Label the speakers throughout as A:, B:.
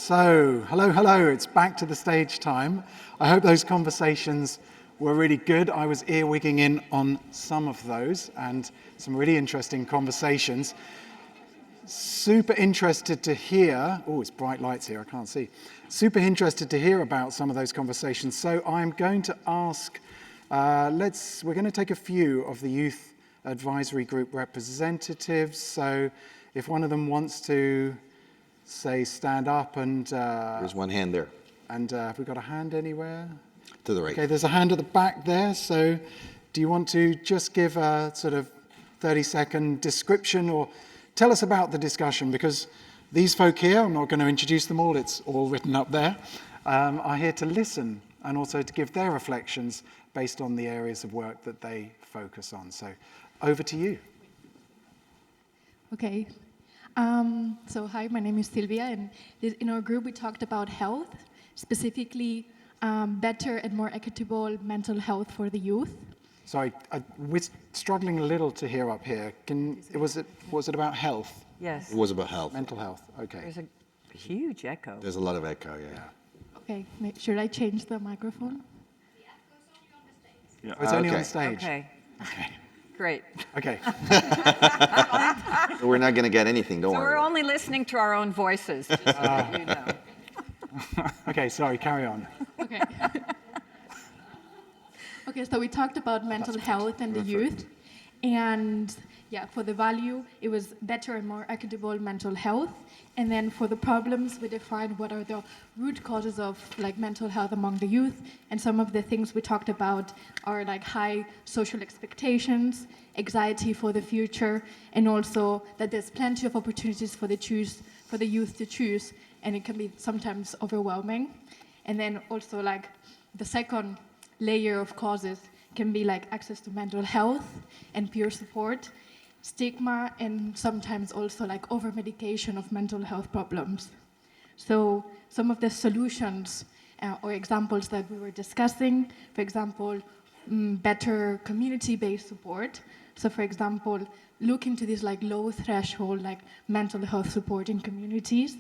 A: So, hello, it's back to the stage time. I hope those conversations were really good. I was earwigging in on some of those and some really interesting conversations. Super interested to hear, oh, it's bright lights here, I can't see. Super interested to hear about some of those conversations. So I'm going to ask, we're going to take a few of the Youth Advisory Group representatives. So if one of them wants to say stand up and...
B: There's one hand there.
A: And have we got a hand anywhere?
B: To the right.
A: Okay, there's a hand at the back there. So do you want to just give a sort of 30-second description or tell us about the discussion? Because these folk here, I'm not going to introduce them all, it's all written up there, are here to listen and also to give their reflections based on the areas of work that they focus on. So over to you.
C: Okay. So hi, my name is Silvia, and in our group we talked about health, specifically better and more equitable mental health for the youth.
A: Sorry, we're struggling a little to hear up here. Was it about health?
D: Yes.
B: It was about health.
A: Mental health, okay.
D: There's a huge echo.
B: There's a lot of echo, yeah.
C: Okay, should I change the microphone?
A: Yeah. It's only on the stage.
D: Okay.
A: Okay.
D: Great.
A: Okay.
B: We're not going to get anything, don't
D: So
B: worry.
D: we're only listening to our own voices, just so you know.
A: Okay, sorry, carry on.
C: Okay. Okay, so we talked about mental health and the youth, and yeah, for the value, it was better and more equitable mental health. And then for the problems, we defined what are the root causes of like mental health among the youth. And some of the things we talked about are like high social expectations, anxiety for the future, and also that there's plenty of opportunities for the youth to choose, and it can be sometimes overwhelming. And then also like the second layer of causes can be like access to mental health and peer support, stigma, and sometimes also like over-medication of mental health problems. So some of the solutions or examples that we were discussing, for example, better community-based support. So for example, look into this like low threshold, like mental health support in communities.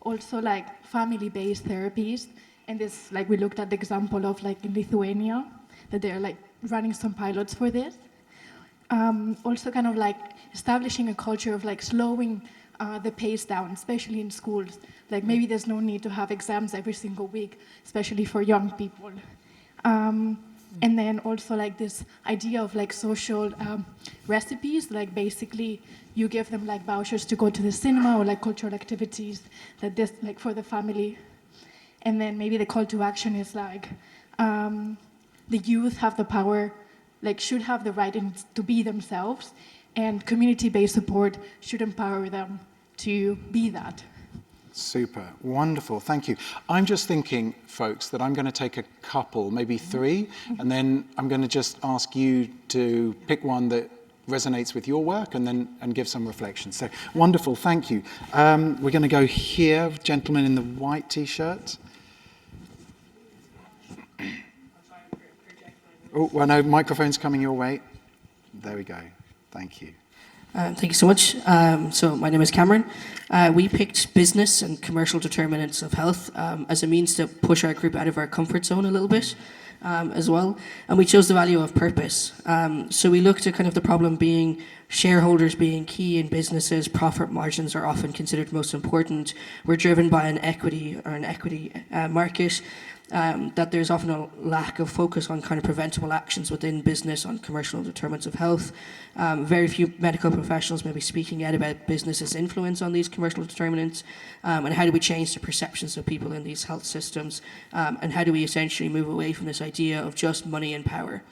C: Also like family-based therapies. And this, like we looked at the example of like in Lithuania, that they're like running some pilots for this. Also kind of like establishing a culture of like slowing the pace down, especially in schools. Like maybe there's no need to have exams every single week, especially for young people. And then also like this idea of like social recipes, like basically you give them like vouchers to go to the cinema or like cultural activities that this like for the family. And then maybe the call to action is like the youth have the power, like should have the right to be themselves, and community-based support should empower them to be that.
A: Super, wonderful, thank you. I'm just thinking, folks, that I'm going to take a couple, maybe three, and then I'm going to just ask you to pick one that resonates with your work and give some reflection. So wonderful, thank you. We're going to go here, gentleman in the white t-shirt. Oh, well, no, microphone's coming your way. There we go. Thank you.
E: Thank you so much. So my name is Cameron. We picked business and commercial determinants of health as a means to push our group out of our comfort zone a little bit as well. And we chose the value of purpose. So we looked at kind of the problem being shareholders being key in businesses, profit margins are often considered most important. We're driven by an equity market. That there's often a lack of focus on kind of preventable actions within business on commercial determinants of health. Very few medical professionals may be speaking out about business's influence on these commercial determinants, and how do we change the perceptions of people in these health systems, and how do we essentially move away from this idea of just money and power.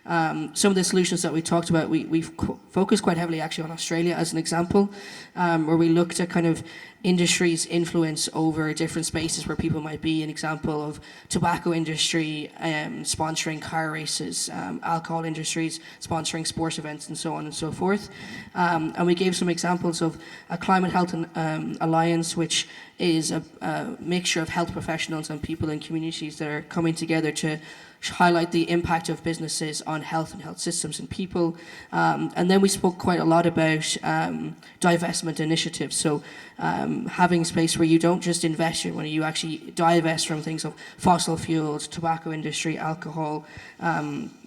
E: Some of the solutions that we talked about, we've focused quite heavily actually on Australia as an example, where we looked at kind of industry's influence over different spaces where people might be. An example of tobacco industry sponsoring car races, alcohol industries sponsoring sports events, and so on and so forth. And we gave some examples of a climate health alliance, which is a mixture of health professionals and people in communities that are coming together to highlight the impact of businesses on health and health systems and people. And then we spoke quite a lot about divestment initiatives. So having space where you don't just invest in money, you actually divest from things of fossil fuels, tobacco industry, alcohol,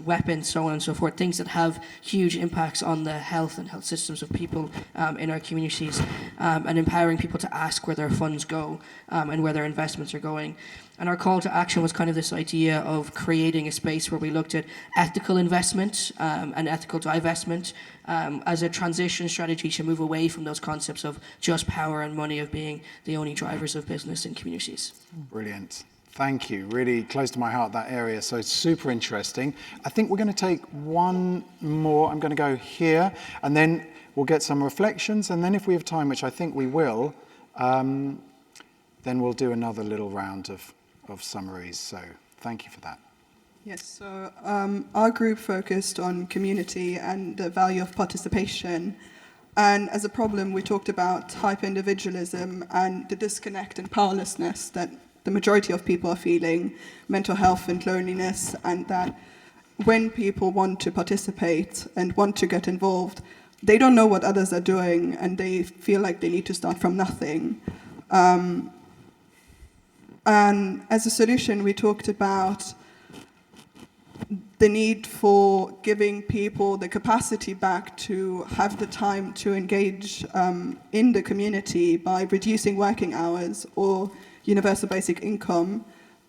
E: weapons, so on and so forth, things that have huge impacts on the health and health systems of people in our communities, and empowering people to ask where their funds go and where their investments are going. And our call to action was kind of this idea of creating a space where we looked at ethical investment and ethical divestment as a transition strategy to move away from those concepts of just power and money of being the only drivers of business in communities.
A: Brilliant. Thank you. Really close to my heart, that area. So super interesting. I think we're going to take one more. I'm going to go here, and then we'll get some reflections. And then if we have time, which I think we will, then we'll do another little round of summaries. So thank you for that.
F: Yes, so our group focused on community and the value of participation. And as a problem, we talked about hyper-individualism and the disconnect and powerlessness that the majority of people are feeling, mental health and loneliness, and that when people want to participate and want to get involved, they don't know what others are doing and they feel like they need to start from nothing. And as a solution, we talked about the need for giving people the capacity back to have the time to engage in the community by reducing working hours or universal basic income,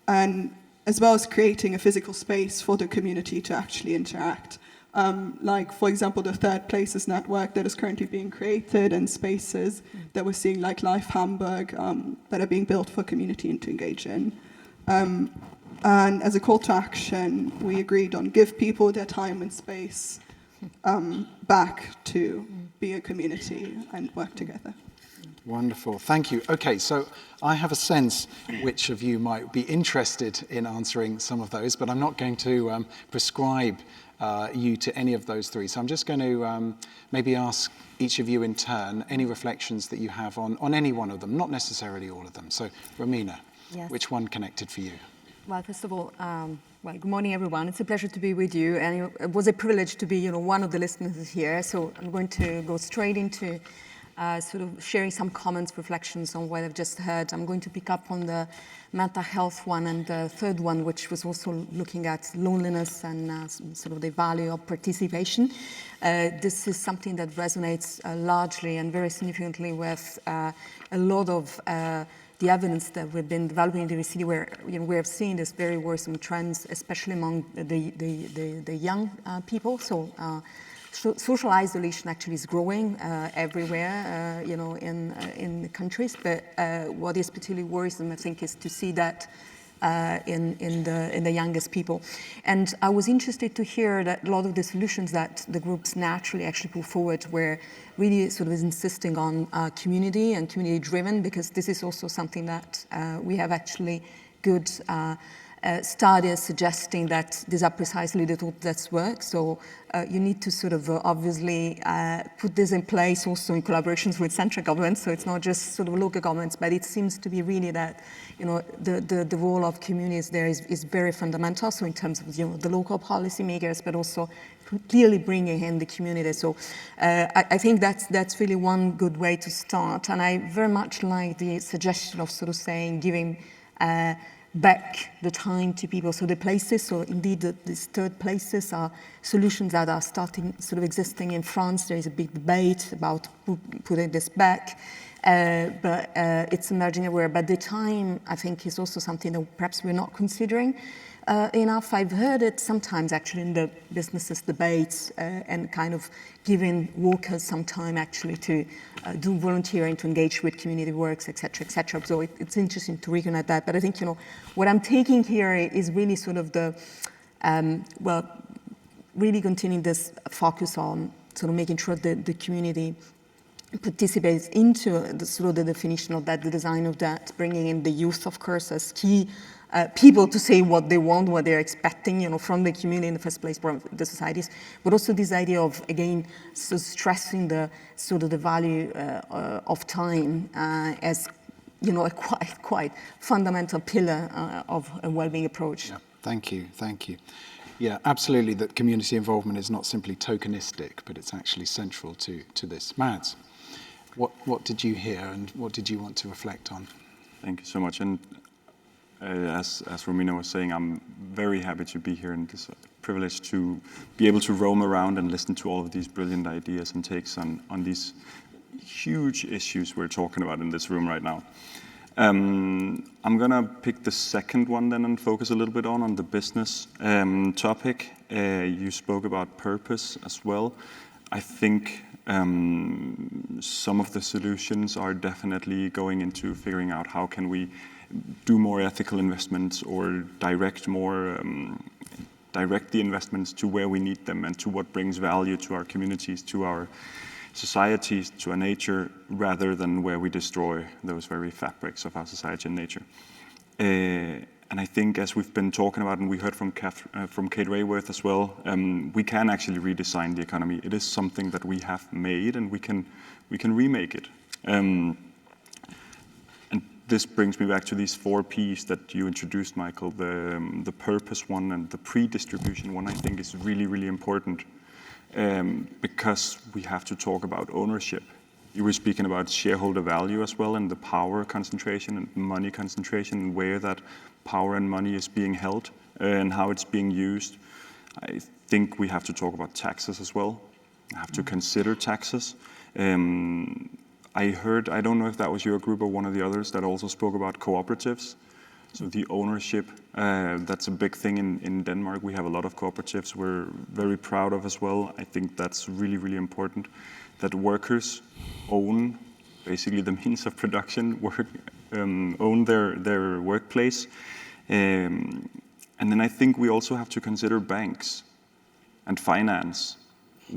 F: and as well as creating a physical space for the community to actually interact. Like, for example, the Third Places network that is currently being created, and spaces that we're seeing like Life Hamburg that are being built for community to engage in. And as a call to action, we agreed on give people their time and space back to be a community and work together.
A: Wonderful, thank you. Okay, so I have a sense which of you might be interested in answering some of those, but I'm not going to prescribe you to any of those three. So I'm just going to maybe ask each of you in turn any reflections that you have on any one of them, not necessarily all of them. So Romina,
G: Yes.
A: which one connected for you?
G: Well, first of all, good morning, everyone. It's a pleasure to be with you, and it was a privilege to be, one of the listeners here. So I'm going to go straight into sort of sharing some comments, reflections on what I've just heard. I'm going to pick up on the mental health one, and the third one, which was also looking at loneliness and sort of the value of participation. This is something that resonates largely and very significantly with a lot of the evidence that we've been developing in the city, where we have seen this very worrisome trends, especially among the young people. So social isolation actually is growing everywhere, in the countries. But what is particularly worrisome, I think, is to see that in the youngest people. And I was interested to hear that a lot of the solutions that the groups naturally actually put forward were really sort of insisting on community and community driven, because this is also something that we have actually good studies suggesting that these are precisely the tools that work. So you need to sort of obviously put this in place also in collaborations with central governments. So it's not just sort of local governments, but it seems to be really that the role of communities there is very fundamental. So in terms of the local policymakers, but also clearly bringing in the community. So I think that's really one good way to start. And I very much like the suggestion of sort of saying giving back the time to people. So the places, so indeed these third places are solutions that are starting sort of existing in France. There is a big debate about putting this back, but it's emerging everywhere. But the time, I think, is also something that perhaps we're not considering enough. I've heard it sometimes actually in the businesses debates and kind of giving workers some time actually to do volunteering, to engage with community works, etc., etc. So it's interesting to recognize that. But I think, what I'm taking here is really sort of the, really continuing this focus on sort of making sure that the community participates into the sort of the definition of that, the design of that, bringing in the youth, of course, as key people to say what they want, what they're expecting, from the community in the first place, from the societies, but also this idea of, again, so stressing the sort of the value of time as, a quite fundamental pillar of a well-being approach.
A: Yeah. Thank you, thank you. Yeah, absolutely, that community involvement is not simply tokenistic, but it's actually central to this. Mads, what did you hear and what did you want to reflect on?
H: Thank you so much. And as Romina was saying, I'm very happy to be here and this privilege to be able to roam around and listen to all of these brilliant ideas and takes on these huge issues we're talking about in this room right now. I'm gonna pick the second one then and focus a little bit on the business topic. You spoke about purpose as well. I think some of the solutions are definitely going into figuring out how can we do more ethical investments or direct the investments to where we need them and to what brings value to our communities, to our societies, to our nature, rather than where we destroy those very fabrics of our society and nature. And I think, as we've been talking about, and we heard from Kate Rayworth as well, we can actually redesign the economy. It is something that we have made, and we can remake it. And this brings me back to these 4 Ps that you introduced, Michael. The purpose one and the pre-distribution one, I think, is really, really important. Because we have to talk about ownership. You were speaking about shareholder value as well, and the power concentration and money concentration, and where that power and money is being held and how it's being used. I think we have to talk about taxes as well. We have to consider taxes. I don't know if that was your group or one of the others that also spoke about cooperatives. So the ownership, that's a big thing in Denmark. We have a lot of cooperatives we're very proud of as well. I think that's really, really important, that workers own basically the means of production, own their workplace. And then I think we also have to consider banks and finance.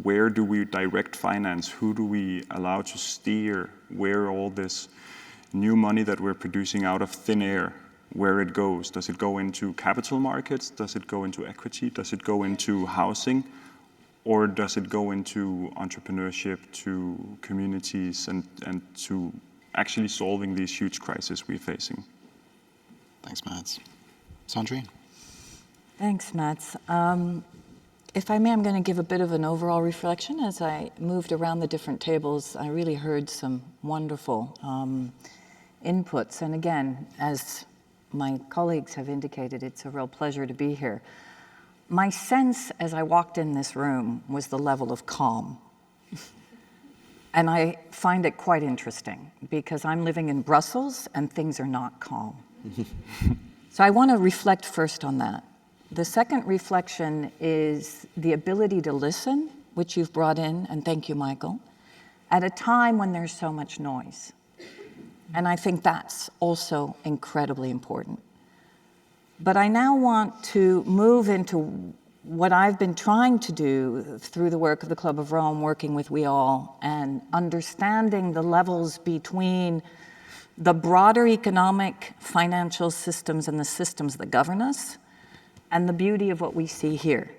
H: Where do we direct finance? Who do we allow to steer where all this new money that we're producing out of thin air, where it goes? Does it go into capital markets? Does it go into equity? Does it go into housing? Or does it go into entrepreneurship, to communities, and to actually solving these huge crises we're facing?
A: Thanks, Mads. Sandrine?
D: Thanks, Mads. If I may, I'm going to give a bit of an overall reflection. As I moved around the different tables, I really heard some wonderful inputs. And again, as my colleagues have indicated, it's a real pleasure to be here. My sense as I walked in this room was the level of calm. And I find it quite interesting because I'm living in Brussels and things are not calm. So I want to reflect first on that. The second reflection is the ability to listen, which you've brought in, and thank you, Michael, at a time when there's so much noise. And I think that's also incredibly important. But I now want to move into what I've been trying to do through the work of the Club of Rome, working with We All, and understanding the levels between the broader economic, financial systems and the systems that govern us, and the beauty of what we see here.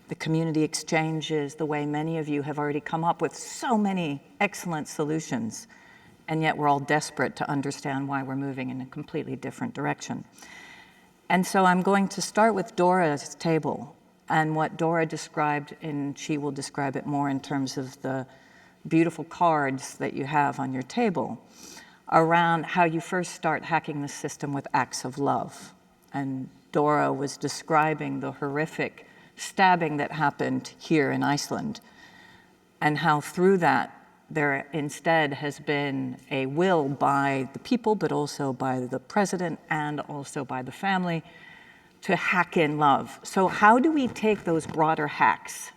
D: The community exchanges, the way many of you have already come up with so many excellent solutions, and yet we're all desperate to understand why we're moving in a completely different direction. And so I'm going to start with Dora's table and what Dora described, and she will describe it more in terms of the beautiful cards that you have on your table around how you first start hacking the system with acts of love. And Dora was describing the horrific stabbing that happened here in Iceland, and how through that there instead has been a will by the people, but also by the president and also by the family to hack in love. So how do we take those broader hacks?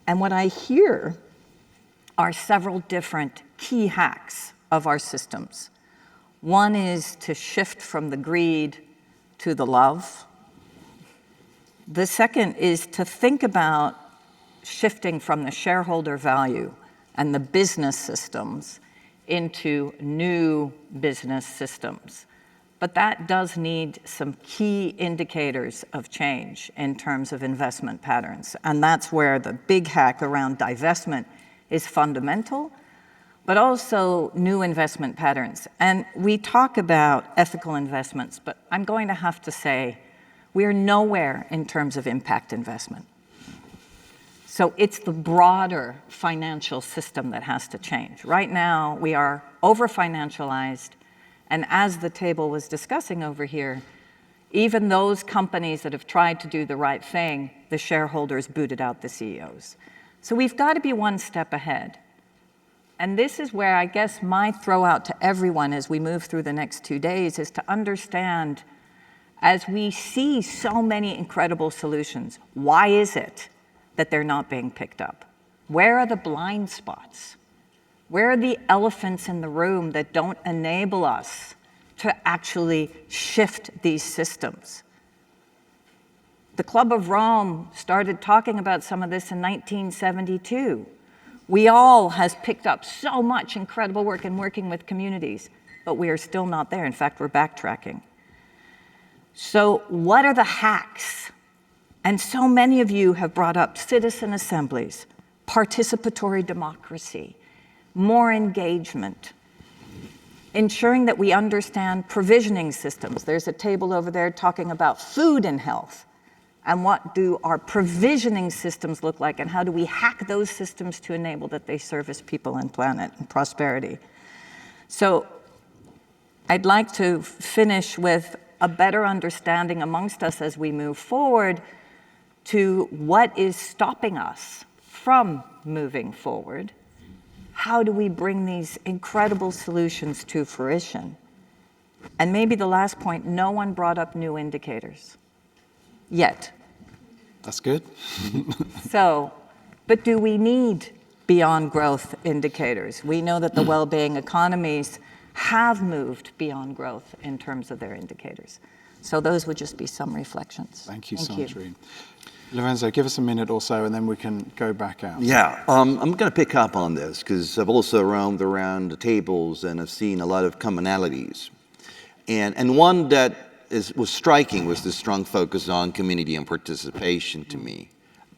D: And what I hear are several different key hacks of our systems. One is to shift from the greed to the love. The second is to think about shifting from the shareholder value and the business systems into new business systems. But that does need some key indicators of change in terms of investment patterns. And that's where the big hack around divestment is fundamental, but also new investment patterns. And we talk about ethical investments, but I'm going to have to say we're nowhere in terms of impact investment. So it's the broader financial system that has to change. Right now, we are over-financialized, and as the table was discussing over here, even those companies that have tried to do the right thing, the shareholders booted out the CEOs. So we've got to be one step ahead. And this is where I guess my throw out to everyone as we move through the next 2 days is to understand, as we see so many incredible solutions, why is it that they're not being picked up? Where are the blind spots? Where are the elephants in the room that don't enable us to actually shift these systems? The Club of Rome started talking about some of this in 1972. WELA has picked up so much incredible work in working with communities, but we are still not there. In fact, we're backtracking. So what are the hacks? And so many of you have brought up citizen assemblies, participatory democracy, more engagement, ensuring that we understand provisioning systems. There's a table over there talking about food and health. And what do our provisioning systems look like, and how do we hack those systems to enable that they service people and planet and prosperity? So I'd like to finish with a better understanding amongst us as we move forward to what is stopping us from moving forward. How do we bring these incredible solutions to fruition? And maybe the last point, no one brought up new indicators yet.
A: That's good.
D: So, but do we need beyond growth indicators? We know that the well-being economies have moved beyond growth in terms of their indicators. So those would just be some reflections.
A: Thank you, Sandrine. Lorenzo, give us a minute or so, and then we can go back out.
B: Yeah, I'm going to pick up on this because I've also roamed around the tables and I've seen a lot of commonalities. And one that was striking was the strong focus on community and participation to me,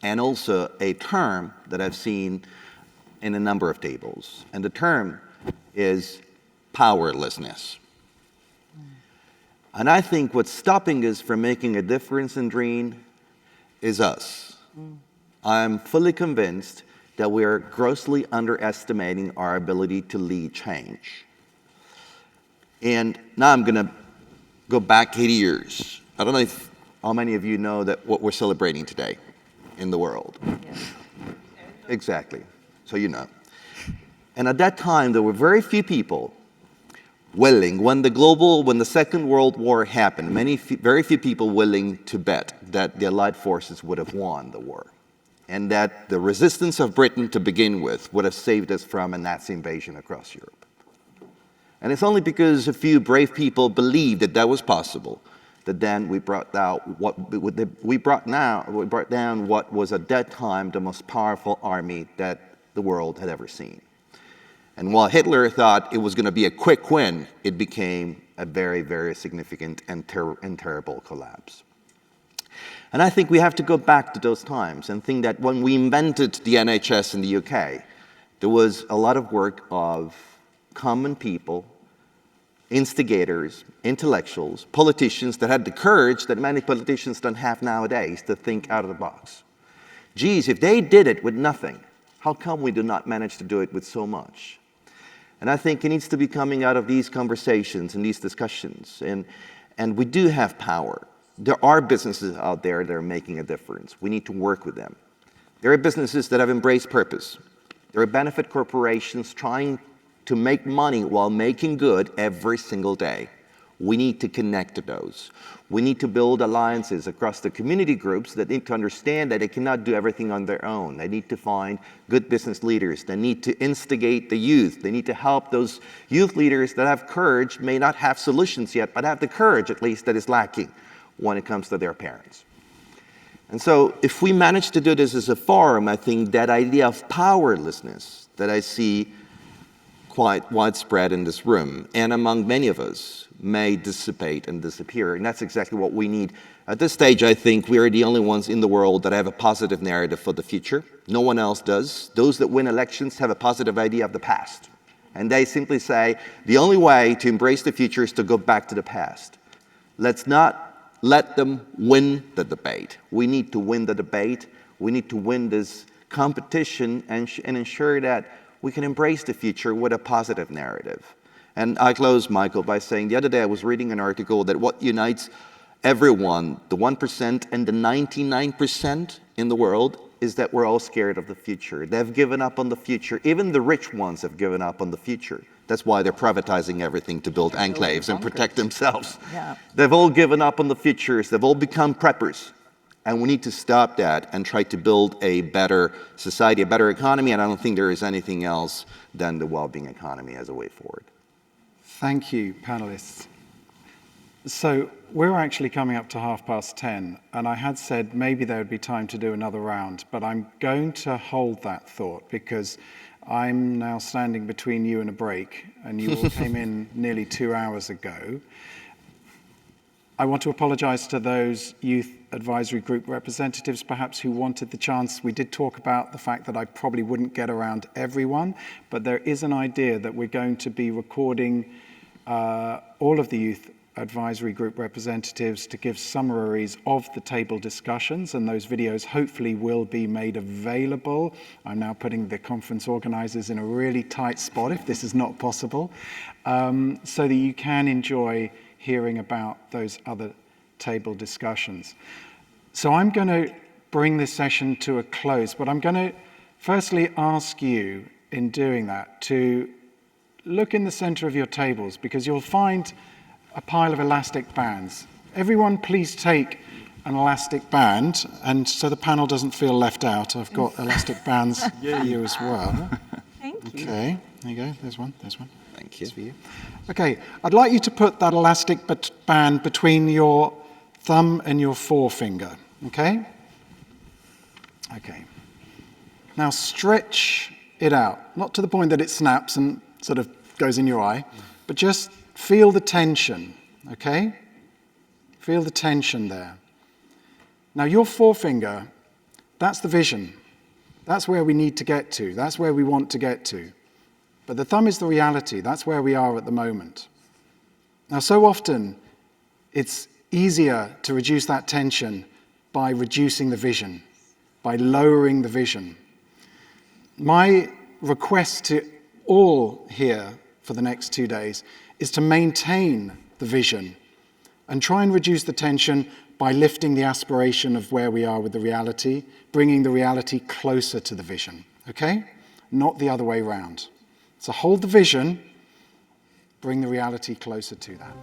B: and also a term that I've seen in a number of tables. And the term is powerlessness. And I think what's stopping us from making a difference in Sandrine is us. I'm fully convinced that we are grossly underestimating our ability to lead change. And now I'm going to go back 80 years. I don't know how many of you know that what we're celebrating today in the world. Yes. Exactly. So you know. And at that time, there were very few people willing, when the Second World War happened, very few people willing to bet that the Allied forces would have won the war, and that the resistance of Britain to begin with would have saved us from a Nazi invasion across Europe. And it's only because a few brave people believed that that was possible that then we brought down what was at that time the most powerful army that the world had ever seen. And while Hitler thought it was going to be a quick win, it became a very, very significant and terrible collapse. And I think we have to go back to those times and think that when we invented the NHS in the UK, there was a lot of work of common people, instigators, intellectuals, politicians that had the courage that many politicians don't have nowadays to think out of the box. Geez, if they did it with nothing, how come we do not manage to do it with so much? And I think it needs to be coming out of these conversations and these discussions. And we do have power. There are businesses out there that are making a difference. We need to work with them. There are businesses that have embraced purpose. There are benefit corporations trying to make money while making good every single day. We need to connect to those. We need to build alliances across the community groups that need to understand that they cannot do everything on their own. They need to find good business leaders. They need to instigate the youth. They need to help those youth leaders that have courage, may not have solutions yet, but have the courage at least that is lacking when it comes to their parents. And so if we manage to do this as a forum, I think that idea of powerlessness that I see quite widespread in this room and among many of us may dissipate and disappear. And that's exactly what we need. At this stage, I think we are the only ones in the world that have a positive narrative for the future. No one else does. Those that win elections have a positive idea of the past. And they simply say, the only way to embrace the future is to go back to the past. Let's not let them win the debate. We need to win the debate. We need to win this competition and ensure that we can embrace the future with a positive narrative. And I close, Michael, by saying the other day I was reading an article that what unites everyone, the 1% and the 99% in the world, is that we're all scared of the future. They've given up on the future. Even the rich ones have given up on the future. That's why they're privatizing everything to build enclaves and protect themselves.
D: Yeah.
B: They've all given up on the futures. They've all become preppers. And we need to stop that and try to build a better society, a better economy. And I don't think there is anything else than the well-being economy as a way forward.
A: Thank you, panelists. So we're actually coming up to 10:30, and I had said maybe there would be time to do another round, but I'm going to hold that thought because I'm now standing between you and a break, and you all came in nearly 2 hours ago. I want to apologize to those youth advisory group representatives perhaps who wanted the chance. We did talk about the fact that I probably wouldn't get around everyone, but there is an idea that we're going to be recording all of the youth advisory group representatives to give summaries of the table discussions, and those videos hopefully will be made available. I'm now putting the conference organizers in a really tight spot if this is not possible, so that you can enjoy hearing about those other table discussions. So I'm going to bring this session to a close, but I'm going to firstly ask you in doing that to look in the center of your tables, because you'll find a pile of elastic bands. Everyone please take an elastic band, and so the panel doesn't feel left out, I've got elastic bands for you as well.
D: Thank you.
A: Okay, there you go, there's one.
B: Thank you.
A: That's for you. Okay, I'd like you to put that elastic band between your thumb and your forefinger, okay? Okay. Now stretch it out, not to the point that it snaps and sort of goes in your eye, but just feel the tension, okay? Feel the tension there. Now your forefinger, that's the vision. That's where we need to get to. That's where we want to get to. But the thumb is the reality. That's where we are at the moment. Now, so often, it's easier to reduce that tension by reducing the vision, by lowering the vision. My request to all here for the next 2 days is to maintain the vision and try and reduce the tension by lifting the aspiration of where we are with the reality, bringing the reality closer to the vision, okay? Not the other way around. So hold the vision, bring the reality closer to that.